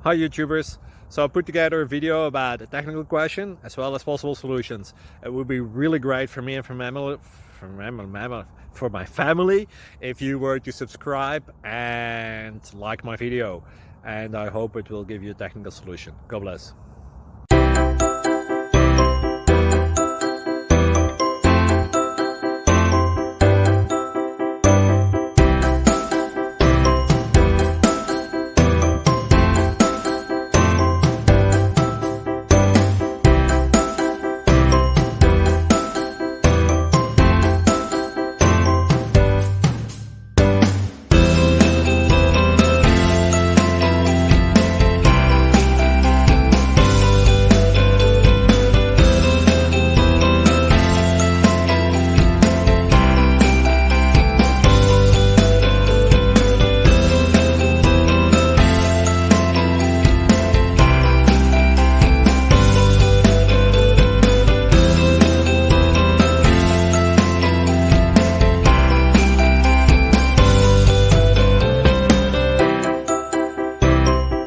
Hi YouTubers. So I put together a video about a technical question as well as possible solutions. It would be really great for me and for my family if you were to subscribe and like my video. And I hope it will give you a technical solution. God bless.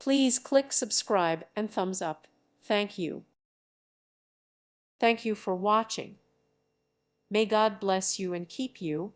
Please click subscribe and thumbs up. Thank you. Thank you for watching. May God bless you and keep you.